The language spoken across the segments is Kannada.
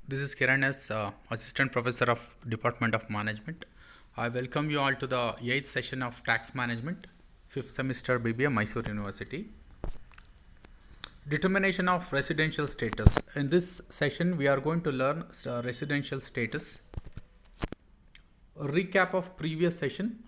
This is Kiran as Assistant Professor of Department of Management. I welcome you all to the 8th session of Tax Management, 5th semester BBA, Mysore University. Determination of residential status. In this session, we are going to learn residential status. A recap of previous session.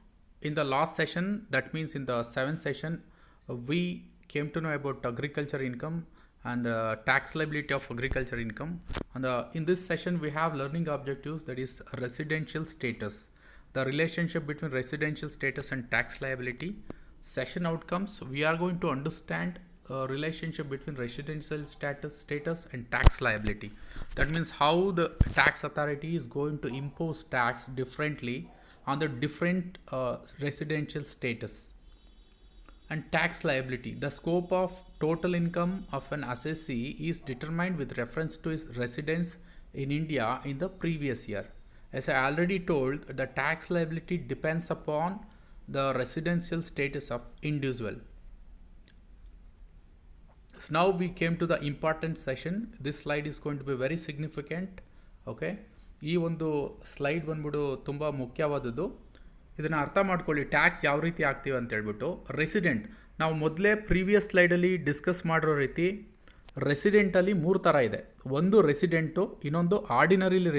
In the last session, that means in the 7th session, we came to know about agriculture income and tax liability of agriculture income. And in this session, we have learning objectives, that is residential status, the relationship between residential status and tax liability. Session outcomes, we are going to understand relationship between residential status and tax liability. That means how the tax authority is going to impose tax differently on the different residential status. And tax liability, the scope of total income of an assessee is determined with reference to his residence in India in the previous year. As I already told, the tax liability depends upon the residential status of individual. So now we came to the important session. This slide is going to be very significant. Okay, ಈ ಒಂದು ಸ್ಲೈಡ್ ಬಂದ್ಬಿಟ್ಟು ತುಂಬ ಮುಖ್ಯವಾದದ್ದು. ಇದನ್ನು ಅರ್ಥ ಮಾಡ್ಕೊಳ್ಳಿ, ಟ್ಯಾಕ್ಸ್ ಯಾವ ರೀತಿ ಆಗ್ತೀವಿ ಅಂತ ಹೇಳ್ಬಿಟ್ಟು. ರೆಸಿಡೆಂಟ್, ನಾವು ಮೊದಲೇ ಪ್ರೀವಿಯಸ್ ಸ್ಲೈಡಲ್ಲಿ ಡಿಸ್ಕಸ್ ಮಾಡಿರೋ ರೀತಿ ರೆಸಿಡೆಂಟಲ್ಲಿ 3 ಥರ ಇದೆ. ಒಂದು ರೆಸಿಡೆಂಟು, ಇನ್ನೊಂದು ಆರ್ಡಿನರಿಲಿ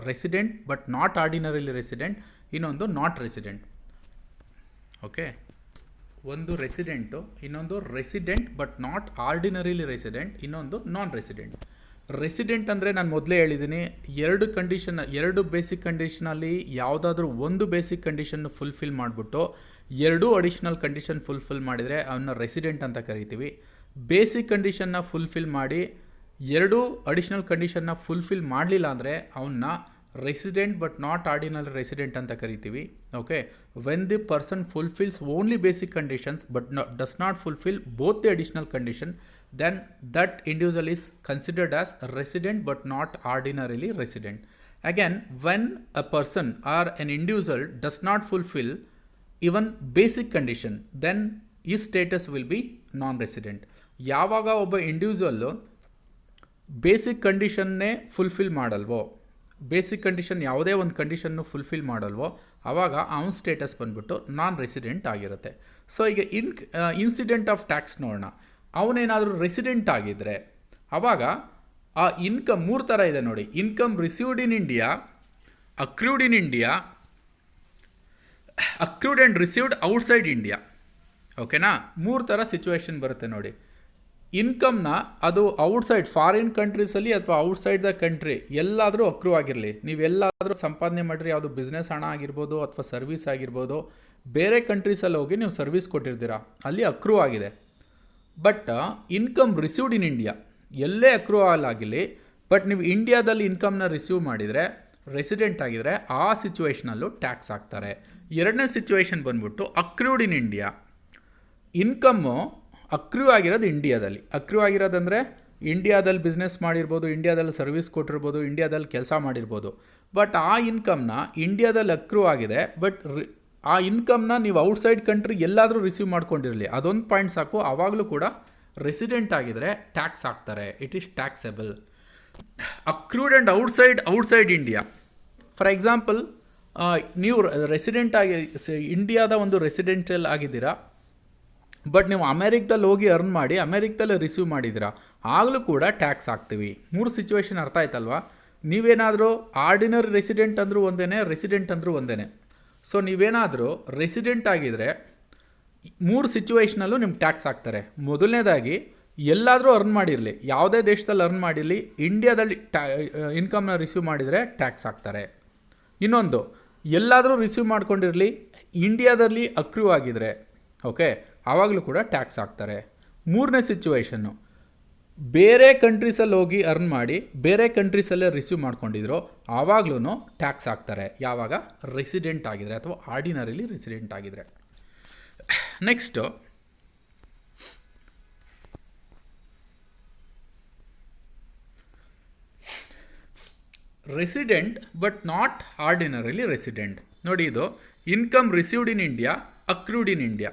resident but not ordinarily resident, ಇನ್ನೊಂದು ನಾಟ್ ರೆಸಿಡೆಂಟ್. ಓಕೆ, ಒಂದು ರೆಸಿಡೆಂಟು, ಇನ್ನೊಂದು resident but not ordinarily resident, ಇನ್ನೊಂದು ನಾನ್ ರೆಸಿಡೆಂಟ್. ರೆಸಿಡೆಂಟ್ ಅಂದರೆ ನಾನು ಮೊದಲೇ ಹೇಳಿದ್ದೀನಿ, ಎರಡು ಬೇಸಿಕ್ ಕಂಡೀಷನಲ್ಲಿ ಯಾವುದಾದ್ರೂ ಒಂದು ಬೇಸಿಕ್ ಕಂಡೀಷನ್ ಫುಲ್ಫಿಲ್ ಮಾಡಿಬಿಟ್ಟು ಎರಡೂ ಅಡಿಷ್ನಲ್ ಕಂಡೀಷನ್ ಫುಲ್ಫಿಲ್ ಮಾಡಿದರೆ ಅವನ್ನ ರೆಸಿಡೆಂಟ್ ಅಂತ ಕರಿತೀವಿ. ಬೇಸಿಕ್ ಕಂಡೀಷನ್ನ ಫುಲ್ಫಿಲ್ ಮಾಡಿ ಎರಡೂ ಅಡಿಷ್ನಲ್ ಕಂಡೀಷನ್ನ ಫುಲ್ಫಿಲ್ ಮಾಡಲಿಲ್ಲ ಅಂದರೆ ಅವನ್ನ resident but not ordinary resident ಅಂತ ಕರಿತೀವಿ. Okay, when the person fulfils only basic conditions but does not fulfil both the additional condition, then that individual is considered as resident but not ordinarily resident. Again, when a person or an individual does not fulfill even basic condition, then his status will be non-resident. ಯಾವಾಗ ಒಬ್ಬ ಇಂಡಿವಿಜುವಲ್ಲು ಬೇಸಿಕ್ ಕಂಡೀಷನ್ನೇ ಫುಲ್ಫಿಲ್ ಮಾಡಲ್ವೋ, ಬೇಸಿಕ್ ಕಂಡೀಷನ್ ಯಾವುದೇ ಒಂದು ಕಂಡೀಷನ್ನು ಫುಲ್ಫಿಲ್ ಮಾಡಲ್ವೋ, ಆವಾಗ ಅವನ ಸ್ಟೇಟಸ್ ಬಂದ್ಬಿಟ್ಟು ನಾನ್ ರೆಸಿಡೆಂಟ್ ಆಗಿರುತ್ತೆ. ಸೊ ಈಗ ಇನ್ಸಿಡೆಂಟ್ ಆಫ್ ಟ್ಯಾಕ್ಸ್ ನೋಡೋಣ. ಅವನೇನಾದರೂ ರೆಸಿಡೆಂಟ್ ಆಗಿದ್ದರೆ ಆವಾಗ ಆ ಇನ್ಕಮ್ 3 ಥರ ಇದೆ ನೋಡಿ. Income received in India, accrued in India, accrued and received outside India. ಓಕೆನಾ, 3 ಥರ ಸಿಚುವೇಶನ್ ಬರುತ್ತೆ ನೋಡಿ. ಇನ್ಕಮ್ನ ಅದು ಔಟ್ಸೈಡ್ ಫಾರಿನ್ ಕಂಟ್ರೀಸಲ್ಲಿ ಅಥವಾ ಔಟ್ಸೈಡ್ ದ ಕಂಟ್ರಿ ಎಲ್ಲಾದರೂ ಅಕ್ರೂ ಆಗಿರಲಿ, ನೀವೆಲ್ಲಾದರೂ ಸಂಪಾದನೆ ಮಾಡಿರಿ, ಯಾವುದು ಬಿಸ್ನೆಸ್ ಹಣ ಆಗಿರ್ಬೋದು ಅಥವಾ ಸರ್ವಿಸ್ ಆಗಿರ್ಬೋದು, ಬೇರೆ ಕಂಟ್ರೀಸಲ್ಲಿ ಹೋಗಿ ನೀವು ಸರ್ವಿಸ್ ಕೊಟ್ಟಿರ್ತೀರಾ, ಅಲ್ಲಿ ಅಕ್ರೂ ಆಗಿದೆ. But income received in India ಎಲ್ಲೇ ಅಕ್ರೂವಲ್ ಆಗಿರಲಿ, ಬಟ್ ನೀವು ಇಂಡಿಯಾದಲ್ಲಿ ಇನ್ಕಮ್ನ ರಿಸೀವ್ ಮಾಡಿದರೆ ರೆಸಿಡೆಂಟ್ ಆಗಿದರೆ ಆ ಸಿಚುವೇಷನಲ್ಲೂ ಟ್ಯಾಕ್ಸ್ ಹಾಕ್ತಾರೆ. ಎರಡನೇ ಸಿಚುವೇಷನ್ ಬಂದ್ಬಿಟ್ಟು ಅಕ್ರೂಡ್ ಇನ್ ಇಂಡಿಯಾ. ಇನ್ಕಮ್ಮು ಅಕ್ರೂ ಆಗಿರೋದು ಇಂಡಿಯಾದಲ್ಲಿ. ಅಕ್ರೂ ಆಗಿರೋದಂದರೆ ಇಂಡಿಯಾದಲ್ಲಿ ಬಿಸ್ನೆಸ್ ಮಾಡಿರ್ಬೋದು, ಇಂಡಿಯಾದಲ್ಲಿ ಸರ್ವಿಸ್ ಕೊಟ್ಟಿರ್ಬೋದು, ಇಂಡಿಯಾದಲ್ಲಿ ಕೆಲಸ ಮಾಡಿರ್ಬೋದು. ಬಟ್ ಆ ಇನ್ಕಮ್ನ ಇಂಡಿಯಾದಲ್ಲಿ ಅಕ್ರೂ ಆಗಿದೆ, ಬಟ್ ಆ ಇನ್ಕಮ್ನ ನೀವು ಔಟ್ಸೈಡ್ ಕಂಟ್ರಿ ಎಲ್ಲಾದರೂ ರಿಸೀವ್ ಮಾಡ್ಕೊಂಡಿರಲಿ, ಅದೊಂದು ಪಾಯಿಂಟ್ ಸಾಕು, ಆವಾಗಲೂ ಕೂಡ ರೆಸಿಡೆಂಟ್ ಆಗಿದರೆ ಟ್ಯಾಕ್ಸ್ ಹಾಕ್ತಾರೆ. It is taxable. Accrued and outside India, for example ನೀವು ರೆಸಿಡೆಂಟ್ ಆಗಿ ಇಂಡಿಯಾದ ಒಂದು ರೆಸಿಡೆಂಟಲ್ ಆಗಿದ್ದೀರಾ, ಬಟ್ ನೀವು ಅಮೇರಿಕದಲ್ಲಿ ಹೋಗಿ ಅರ್ನ್ ಮಾಡಿ ಅಮೇರಿಕದಲ್ಲೇ ರಿಸೀವ್ ಮಾಡಿದ್ದೀರಾ, ಆಗಲೂ ಕೂಡ ಟ್ಯಾಕ್ಸ್ ಹಾಕ್ತೀವಿ. 3 ಸಿಚುವೇಶನ್ ಅರ್ಥ ಆಯ್ತಲ್ವಾ? ನೀವೇನಾದರೂ ಆರ್ಡಿನರಿ ರೆಸಿಡೆಂಟ್ ಅಂದರೂ ಒಂದೇ, ರೆಸಿಡೆಂಟ್ ಅಂದರೂ ಒಂದೇ. ಸೊ ನೀವೇನಾದರೂ ರೆಸಿಡೆಂಟ್ ಆಗಿದ್ದರೆ 3 ಸಿಚುವೇಷನಲ್ಲೂ ನಿಮ್ಗೆ ಟ್ಯಾಕ್ಸ್ ಹಾಕ್ತಾರೆ. ಮೊದಲನೇದಾಗಿ ಎಲ್ಲಾದರೂ ಅರ್ನ್ ಮಾಡಿರಲಿ, ಯಾವುದೇ ದೇಶದಲ್ಲಿ ಅರ್ನ್ ಮಾಡಿರಲಿ, ಇಂಡಿಯಾದಲ್ಲಿ ಇನ್ಕಮ್ನ ರಿಸೀವ್ ಮಾಡಿದರೆ ಟ್ಯಾಕ್ಸ್ ಹಾಕ್ತಾರೆ. ಇನ್ನೊಂದು, ಎಲ್ಲಾದರೂ ರಿಸೀವ್ ಮಾಡ್ಕೊಂಡಿರಲಿ, ಇಂಡಿಯಾದಲ್ಲಿ ಅಕ್ರೂ ಆಗಿದರೆ, ಓಕೆ, ಆವಾಗಲೂ ಕೂಡ ಟ್ಯಾಕ್ಸ್ ಹಾಕ್ತಾರೆ. 3ನೇ ಸಿಚುವೇಷನ್ನು, ಬೇರೆ ಕಂಟ್ರೀಸಲ್ಲಿ ಹೋಗಿ ಅರ್ನ್ ಮಾಡಿ ಬೇರೆ ಕಂಟ್ರೀಸಲ್ಲೇ ರಿಸೀವ್ ಮಾಡ್ಕೊಂಡಿದ್ರು, ಆವಾಗಲೂ ಟ್ಯಾಕ್ಸ್ ಹಾಕ್ತಾರೆ. ಯಾವಾಗ? ರೆಸಿಡೆಂಟ್ ಆಗಿದರೆ ಅಥವಾ ಆರ್ಡಿನರಿಲಿ ರೆಸಿಡೆಂಟ್ ಆಗಿದರೆ. Next, resident but not ordinarily resident. ನೋಡಿ, ಇದು income received in India, accrued in India.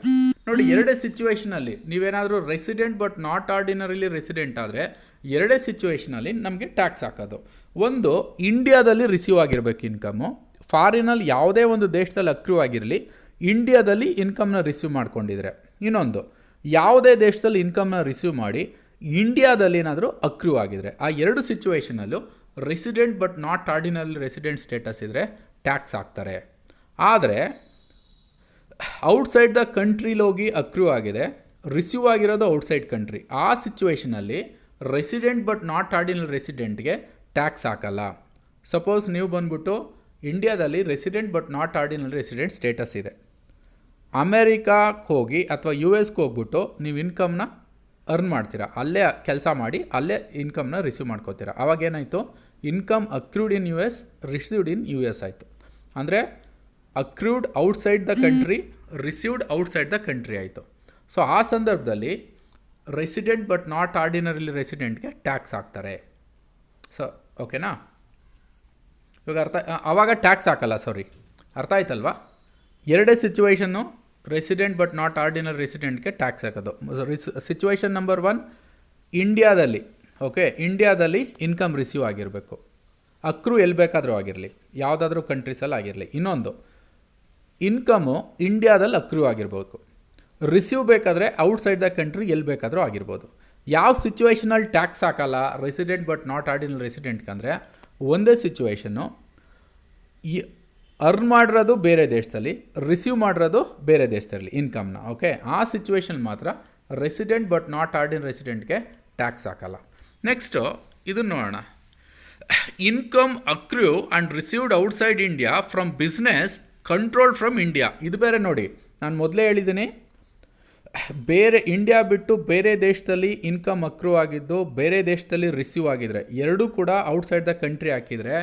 ನೋಡಿ, ಎರಡೇ ಸಿಚುವೇಷನಲ್ಲಿ ನೀವೇನಾದರೂ resident but not ordinarily resident ಆದರೆ ಎರಡೇ ಸಿಚುವೇಷನಲ್ಲಿ ನಮಗೆ ಟ್ಯಾಕ್ಸ್ ಹಾಕೋದು. ಒಂದು, ಇಂಡಿಯಾದಲ್ಲಿ ರಿಸೀವ್ ಆಗಿರಬೇಕು ಇನ್ಕಮು. ಫಾರಿನಲ್ಲಿ ಯಾವುದೇ ಒಂದು ದೇಶದಲ್ಲಿ ಅಕ್ರೂ ಆಗಿರಲಿ, ಇಂಡಿಯಾದಲ್ಲಿ ಇನ್ಕಮ್ನ ರಿಸೀವ್ ಮಾಡ್ಕೊಂಡಿದ್ರೆ. ಇನ್ನೊಂದು, ಯಾವುದೇ ದೇಶದಲ್ಲಿ ಇನ್ಕಮ್ನ ರಿಸೀವ್ ಮಾಡಿ ಇಂಡಿಯಾದಲ್ಲಿ ಏನಾದರೂ ಅಕ್ರೂ ಆಗಿದ್ರೆ, ಆ ಎರಡು ಸಿಚುವೇಷನಲ್ಲೂ resident but not ordinary resident status ಇದ್ದರೆ ಟ್ಯಾಕ್ಸ್ ಹಾಕ್ತಾರೆ. ಆದರೆ ಔಟ್ಸೈಡ್ ದ ಕಂಟ್ರಿಲಿ ಹೋಗಿ ಅಕ್ರೂ ಆಗಿದೆ, ರಿಸೀವ್ ಆಗಿರೋದು ಔಟ್ಸೈಡ್ ಕಂಟ್ರಿ, ಆ ಸಿಚುವೇಷನಲ್ಲಿ ರೆಸಿಡೆಂಟ್ ಬಟ್ ನಾಟ್ ಆರ್ಡಿನರಿ ರೆಸಿಡೆಂಟ್ಗೆ ಟ್ಯಾಕ್ಸ್ ಹಾಕಲ್ಲ. ಸಪೋಸ್ ನೀವು ಬಂದ್ಬಿಟ್ಟು ಇಂಡಿಯಾದಲ್ಲಿ resident but not ordinary resident status ಇದೆ, ಅಮೇರಿಕಾಕ್ಕೆ ಹೋಗಿ ಅಥವಾ ಯು ಎಸ್ಗೆ ಹೋಗ್ಬಿಟ್ಟು ನೀವು ಇನ್ಕಮ್ನ ಅರ್ನ್ ಮಾಡ್ತೀರಾ, ಅಲ್ಲೇ ಕೆಲಸ ಮಾಡಿ ಅಲ್ಲೇ ಇನ್ಕಮ್ನ ರಿಸೀವ್ ಮಾಡ್ಕೋತೀರಾ. ಅವಾಗೇನಾಯಿತು, income accrued in U S, received in U S ಆಯಿತು. ಅಂದರೆ accrued outside the country, received outside the country ಆಯಿತು. ಸೊ ಆ ಸಂದರ್ಭದಲ್ಲಿ ರೆಸಿಡೆಂಟ್ ಬಟ್ ನಾಟ್ ಆರ್ಡಿನರಿ ರೆಸಿಡೆಂಟ್ಗೆ ಟ್ಯಾಕ್ಸ್ ಹಾಕ್ತಾರೆ. ಸೊ ಓಕೆನಾ, ಇವಾಗ ಆವಾಗ ಟ್ಯಾಕ್ಸ್ ಹಾಕಲ್ಲ, ಅರ್ಥ ಆಯ್ತಲ್ವಾ? ಎರಡೇ situation resident but not ordinary ರೆಸಿಡೆಂಟ್ಗೆ ಟ್ಯಾಕ್ಸ್ ಹಾಕೋದು. ಸಿಚುವೇಷನ್ ನಂಬರ್ 1, ಇಂಡಿಯಾದಲ್ಲಿ ಇಂಡಿಯಾದಲ್ಲಿ ಇನ್ಕಮ್ ರಿಸೀವ್ ಆಗಿರಬೇಕು, ಅಕ್ರೂ ಎಲ್ಲಿ ಬೇಕಾದರೂ ಆಗಿರಲಿ, ಯಾವುದಾದ್ರೂ ಕಂಟ್ರೀಸಲ್ಲಿ ಆಗಿರಲಿ. ಇನ್ನೊಂದು, ಇನ್ಕಮು ಇಂಡಿಯಾದಲ್ಲಿ ಅಕ್ರೂ ಆಗಿರ್ಬೇಕು, ರಿಸೀವ್ ಬೇಕಾದರೆ ಔಟ್ಸೈಡ್ ದ ಕಂಟ್ರಿ ಎಲ್ಲಿ ಬೇಕಾದರೂ ಆಗಿರ್ಬೋದು. ಯಾವ ಸಿಚುವೇಷನಲ್ಲಿ ಟ್ಯಾಕ್ಸ್ ಹಾಕಲ್ಲ ರೆಸಿಡೆಂಟ್ ಬಟ್ ನಾಟ್ ಆರ್ಡಿನರಿ ರೆಸಿಡೆಂಟ್ಗೆ ಅಂದರೆ, ಒಂದೇ ಸಿಚುವೇಷನ್ನು ಅರ್ನ್ ಮಾಡಿರೋದು ಬೇರೆ ದೇಶದಲ್ಲಿ, ರಿಸೀವ್ ಮಾಡಿರೋದು ಬೇರೆ ದೇಶದಲ್ಲಿ ಇನ್ಕಮ್ನ. ಆ ಸಿಚುವೇಷನ್ ಮಾತ್ರ ರೆಸಿಡೆಂಟ್ ಬಟ್ ನಾಟ್ ಆರ್ಡಿನರಿ ರೆಸಿಡೆಂಟ್ಗೆ ಟ್ಯಾಕ್ಸ್ ಹಾಕಲ್ಲ. ನೆಕ್ಸ್ಟು ಇದನ್ನು ನೋಡೋಣ. Income accrue and received outside India from business controlled from India. ಇದು ಬೇರೆ ನೋಡಿ, ನಾನು ಮೊದಲೇ ಹೇಳಿದ್ದೀನಿ, ಬೇರೆ ಇಂಡಿಯಾ ಬಿಟ್ಟು ಬೇರೆ ದೇಶದಲ್ಲಿ ಇನ್ಕಮ್ ಅಕ್ರೂ ಆಗಿದ್ದು ಬೇರೆ ದೇಶದಲ್ಲಿ ರಿಸೀವ್ ಆಗಿದ್ರೆ, ಎರಡೂ ಕೂಡ ಔಟ್ಸೈಡ್ ದ ಕಂಟ್ರಿ ಹಾಕಿದರೆ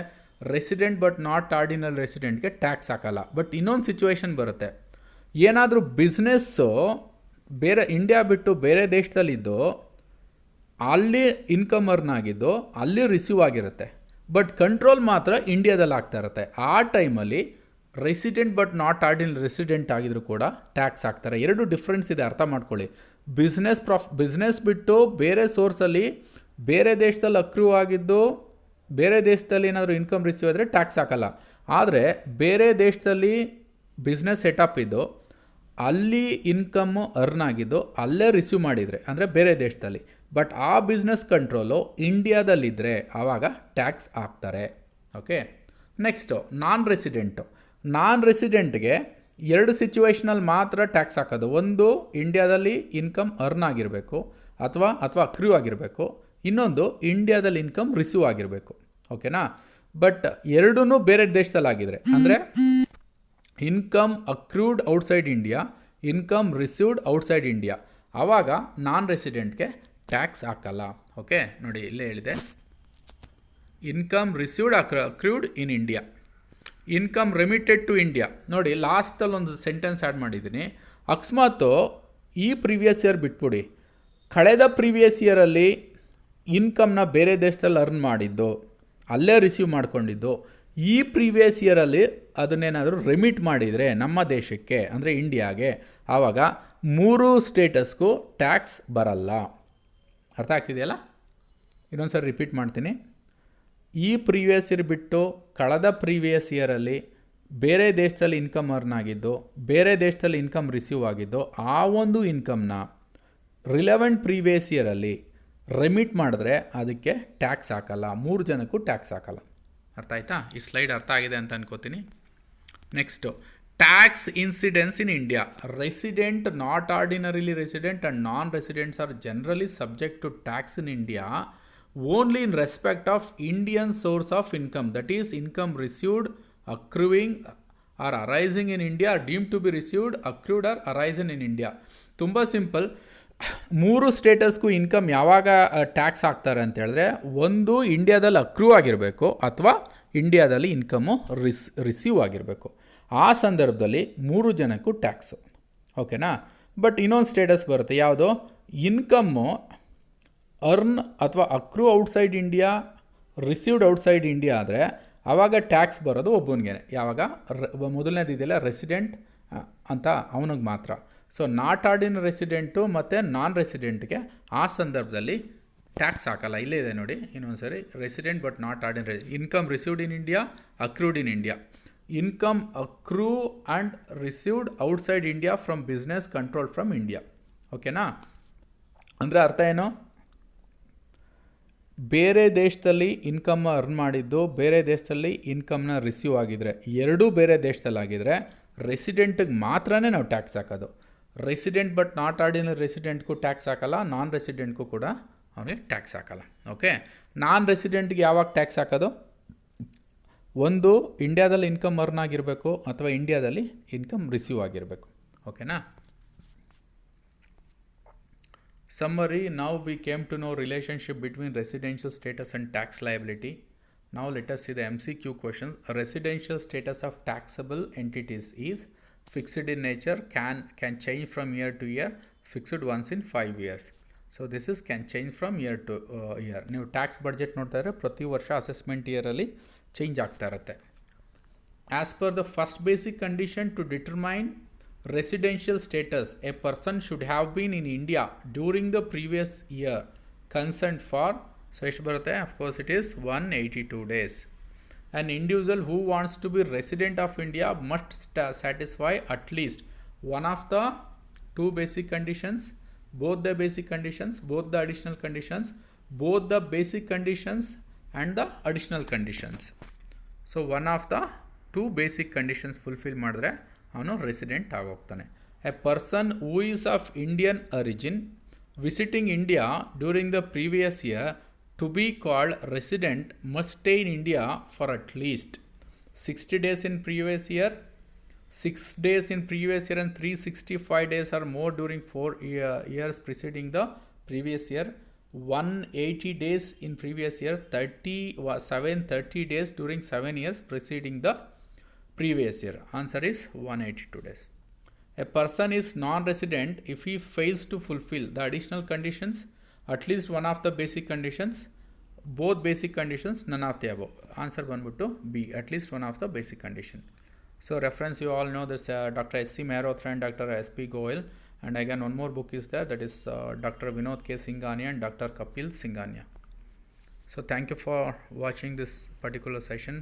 ರೆಸಿಡೆಂಟ್ ಬಟ್ ನಾಟ್ ಆರ್ಡಿನರಿ ರೆಸಿಡೆಂಟ್ಗೆ ಟ್ಯಾಕ್ಸ್ ಹಾಕಲ್ಲ. ಬಟ್ ಇನ್ನೊಂದು ಸಿಚುವೇಷನ್ ಬರುತ್ತೆ, ಏನಾದರೂ ಬಿಸ್ನೆಸ್ಸು ಬೇರೆ ಇಂಡಿಯಾ ಬಿಟ್ಟು ಬೇರೆ ದೇಶದಲ್ಲಿದ್ದು ಅಲ್ಲಿ ಇನ್ಕಮ್ ಅರ್ನ್ ಆಗಿದ್ದು ಅಲ್ಲಿ ರಿಸೀವ್ ಆಗಿರುತ್ತೆ, ಬಟ್ ಕಂಟ್ರೋಲ್ ಮಾತ್ರ ಇಂಡಿಯಾದಲ್ಲಿ ಆಗ್ತಾ ಇರುತ್ತೆ. ಆ ಟೈಮಲ್ಲಿ resident but not ordinary resident ಆಗಿದ್ರು ಕೂಡ ಟ್ಯಾಕ್ಸ್ ಹಾಕ್ತಾರೆ. ಎರಡು ಡಿಫ್ರೆನ್ಸ್ ಇದೆ, ಅರ್ಥ ಮಾಡ್ಕೊಳ್ಳಿ. ಬಿಸ್ನೆಸ್ ಬಿಟ್ಟು ಬೇರೆ ಸೋರ್ಸಲ್ಲಿ ಬೇರೆ ದೇಶದಲ್ಲಿ ಅಕ್ರೂ ಆಗಿದ್ದು ಬೇರೆ ದೇಶದಲ್ಲಿ ಏನಾದರೂ ಇನ್ಕಮ್ ರಿಸೀವ್ ಆದರೆ ಟ್ಯಾಕ್ಸ್ ಹಾಕಲ್ಲ. ಆದರೆ ಬೇರೆ ದೇಶದಲ್ಲಿ ಬಿಸ್ನೆಸ್ ಸೆಟಪ್ ಇದ್ದು ಅಲ್ಲಿ ಇನ್ಕಮ್ಮು ಅರ್ನ್ ಆಗಿದ್ದು ಅಲ್ಲೇ ರಿಸೀವ್ ಮಾಡಿದರೆ, ಅಂದರೆ ಬೇರೆ ದೇಶದಲ್ಲಿ, ಬಟ್ ಆ ಬಿಸ್ನೆಸ್ ಕಂಟ್ರೋಲು ಇಂಡಿಯಾದಲ್ಲಿದ್ದರೆ ಆವಾಗ ಟ್ಯಾಕ್ಸ್ ಹಾಕ್ತಾರೆ. ನೆಕ್ಸ್ಟು ನಾನ್ ರೆಸಿಡೆಂಟ್ಗೆ ಎರಡು ಸಿಚುವೇಷನಲ್ಲಿ ಮಾತ್ರ ಟ್ಯಾಕ್ಸ್ ಹಾಕೋದು. ಒಂದು, ಇಂಡಿಯಾದಲ್ಲಿ ಇನ್ಕಮ್ ಅರ್ನ್ ಆಗಿರಬೇಕು ಅಥವಾ ಅಕ್ರೂ ಆಗಿರಬೇಕು. ಇನ್ನೊಂದು, ಇಂಡಿಯಾದಲ್ಲಿ ಇನ್ಕಮ್ ರಿಸೀವ್ ಆಗಿರಬೇಕು. ಬಟ್ ಎರಡೂ ಬೇರೆ ದೇಶದಲ್ಲಿ ಆಗಿದ್ರೆ, ಅಂದರೆ income accrued outside India, income received outside India, ಆವಾಗ ನಾನ್ ರೆಸಿಡೆಂಟ್ಗೆ ಟ್ಯಾಕ್ಸ್ ಹಾಕಲ್ಲ. ನೋಡಿ ಇಲ್ಲೇ ಹೇಳಿದೆ, income received accrued in India, income remitted to India. ನೋಡಿ ಲಾಸ್ಟಲ್ಲಿ ಒಂದು ಸೆಂಟೆನ್ಸ್ ಆ್ಯಡ್ ಮಾಡಿದ್ದೀನಿ. ಅಕಸ್ಮಾತು ಈ ಪ್ರೀವಿಯಸ್ ಇಯರ್ ಬಿಟ್ಬಿಡಿ, ಕಳೆದ ಪ್ರೀವಿಯಸ್ ಇಯರಲ್ಲಿ ಇನ್ಕಮ್ನ ಬೇರೆ ದೇಶದಲ್ಲಿ ಅರ್ನ್ ಮಾಡಿದ್ದು ಅಲ್ಲೇ ರಿಸೀವ್ ಮಾಡ್ಕೊಂಡಿದ್ದು, ಈ ಪ್ರೀವಿಯಸ್ ಇಯರಲ್ಲಿ ಅದನ್ನೇನಾದರೂ ರೆಮಿಟ್ ಮಾಡಿದರೆ ನಮ್ಮ ದೇಶಕ್ಕೆ, ಅಂದರೆ ಇಂಡಿಯಾಗೆ, ಆವಾಗ ಮೂರು ಸ್ಟೇಟಸ್ಗೂ ಟ್ಯಾಕ್ಸ್ ಬರಲ್ಲ. ಅರ್ಥ ಆಗ್ತಿದೆಯಲ್ಲ? ಇನ್ನೊಂದು ಸರಿ ರಿಪೀಟ್ ಮಾಡ್ತೀನಿ. ಈ ಪ್ರೀವಿಯಸ್ ಇಯರ್ ಬಿಟ್ಟು ಕಳೆದ ಪ್ರೀವಿಯಸ್ ಇಯರಲ್ಲಿ ಬೇರೆ ದೇಶದಲ್ಲಿ ಇನ್ಕಮ್ ಅರ್ನ್ ಆಗಿದ್ದು ಬೇರೆ ದೇಶದಲ್ಲಿ ಇನ್ಕಮ್ ರಿಸೀವ್ ಆಗಿದ್ದು, ಆ ಒಂದು ಇನ್ಕಮ್ನ ರಿಲೆವೆಂಟ್ ಪ್ರೀವಿಯಸ್ ಇಯರಲ್ಲಿ ರೆಮಿಟ್ ಮಾಡಿದ್ರೆ ಅದಕ್ಕೆ ಟ್ಯಾಕ್ಸ್ ಹಾಕಲ್ಲ. ಮೂರು ಜನಕ್ಕೂ ಟ್ಯಾಕ್ಸ್ ಹಾಕಲ್ಲ. ಅರ್ಥ ಆಯ್ತಾ? ಈ ಸ್ಲೈಡ್ ಅರ್ಥ ಆಗಿದೆ ಅಂತ ಅನ್ಕೋತೀನಿ. Next, tax incidence in India. Resident, not ordinarily resident and non residents are generally subject to tax in India only in respect of Indian source of income, that is income received, accruing or arising in India, deem to be received, accrued or arisen in India. ತುಂಬ ಸಿಂಪಲ್. ಮೂರು ಸ್ಟೇಟಸ್ಗೂ ಇನ್ಕಮ್ ಯಾವಾಗ ಟ್ಯಾಕ್ಸ್ ಹಾಕ್ತಾರೆ ಅಂತ ಹೇಳಿದ್ರೆ, ಒಂದು ಇಂಡಿಯಾದಲ್ಲಿ ಅಕ್ರೂ ಆಗಿರಬೇಕು ಅಥವಾ ಇಂಡಿಯಾದಲ್ಲಿ ಇನ್ಕಮು ರಿಸೀವ್ ಆಗಿರಬೇಕು. ಆ ಸಂದರ್ಭದಲ್ಲಿ ಮೂರು ಜನಕ್ಕೂ ಟ್ಯಾಕ್ಸು. ಬಟ್ ಇನ್ನೊಂದು ಸ್ಟೇಟಸ್ ಬರುತ್ತೆ, ಯಾವುದು? ಇನ್ಕಮ್ಮು ಅರ್ನ್ ಅಥವಾ accrue outside India, received outside India ಆದರೆ ಆವಾಗ ಟ್ಯಾಕ್ಸ್ ಬರೋದು ಒಬ್ಬನಿಗೆ. ಯಾವಾಗ? ಮೊದಲನೇದಿದೆಯಲ್ಲ ರೆಸಿಡೆಂಟ್ ಅಂತ, ಅವನಿಗೆ ಮಾತ್ರ. ಸೊ ನಾಟ್ ಆರ್ಡಿನರಿ ರೆಸಿಡೆಂಟು ಮತ್ತು ನಾನ್ ರೆಸಿಡೆಂಟ್ಗೆ ಆ ಸಂದರ್ಭದಲ್ಲಿ ಟ್ಯಾಕ್ಸ್ ಹಾಕಲ್ಲ. ಇಲ್ಲೇ ಇದೆ ನೋಡಿ ಇನ್ನೊಂದು ಸರಿ, resident but not ordinary. Income received in India, accrued in India. Income accrue and received outside India from business control from India. ಓಕೆನಾ? ಅಂದರೆ ಅರ್ಥ ಏನು? ಬೇರೆ ದೇಶದಲ್ಲಿ ಇನ್ಕಮ್ ಅರ್ನ್ ಮಾಡಿದ್ದು, ಬೇರೆ ದೇಶದಲ್ಲಿ ಇನ್ಕಮ್ನ ರಿಸೀವ್ ಆಗಿದ್ರೆ, ಎರಡೂ ಬೇರೆ ದೇಶದಲ್ಲಿ ಆಗಿದ್ರೆ ರೆಸಿಡೆಂಟಿಗೆ ಮಾತ್ರನೇ ನಾವು ಟ್ಯಾಕ್ಸ್ ಹಾಕೋದು. ರೆಸಿಡೆಂಟ್ ಬಟ್ ನಾಟ್ ಆರ್ಡಿನರಿ ರೆಸಿಡೆಂಟ್ಗೂ ಟ್ಯಾಕ್ಸ್ ಹಾಕಲ್ಲ, ನಾನ್ ರೆಸಿಡೆಂಟ್ಗೂ ಕೂಡ ಅವನಿಗೆ ಟ್ಯಾಕ್ಸ್ ಹಾಕಲ್ಲ. ಓಕೆ, ನಾನ್ ರೆಸಿಡೆಂಟ್ಗೆ ಯಾವಾಗ ಟ್ಯಾಕ್ಸ್ ಹಾಕೋದು? ಒಂದು ಇಂಡಿಯಾದಲ್ಲಿ ಇನ್ಕಮ್ ಅರ್ನ್ ಆಗಿರಬೇಕು ಅಥವಾ ಇಂಡಿಯಾದಲ್ಲಿ ಇನ್ಕಮ್ ರಿಸೀವ್ ಆಗಿರಬೇಕು. ಓಕೆನಾ? Summary, now we came to know relationship between residential status and tax liability. Now let us see the MCQ questions. Residential status of taxable entities is fixed in nature, can change from year to year, fixed once in 5 years. So this is can change from year to year. ನೀವು ಟ್ಯಾಕ್ಸ್ ಬಡ್ಜೆಟ್ ನೋಡ್ತಾ ಇದ್ರೆ ಪ್ರತಿ ವರ್ಷ ಅಸೆಸ್ಮೆಂಟ್ ಇಯರಲ್ಲಿ ಚೇಂಜ್ ಆಗ್ತಾ ಇರುತ್ತೆ. As per the first basic condition to determine residential status, a person should have been in India during the previous year. Consent for, so ಎಷ್ಟು ಬರುತ್ತೆ? Of course it is 182 days. An individual who wants to be resident of India must satisfy at least one of the two basic conditions, both the basic conditions, both the additional conditions, both the basic conditions and the additional conditions. So one of the two basic conditions fulfill ಮಾಡಿದ್ರೆ ಅವನು ರೆಸಿಡೆಂಟ್ ಆಗೋಗ್ತಾನೆ. A person who is of Indian origin visiting India during the previous year to be called resident must stay in India for at least 60 days in previous year, 6 days in previous year and 365 days or more during 4 years preceding the previous year, 180 days in previous year, 30 days during 7 years preceding the previous year. Answer is 182 days. A person is non-resident if he fails to fulfill the additional conditions, at least one of the basic conditions, both basic conditions, none of the above. Answer banbuttu B, at least one of the basic condition. So reference, you all know this Dr. S.C. Mehrotra and Dr. S.P. Goel, and again one more book is there, that is Dr. Vinod K. Singhania and Dr. Kapil Singhania. So thank you for watching this particular session.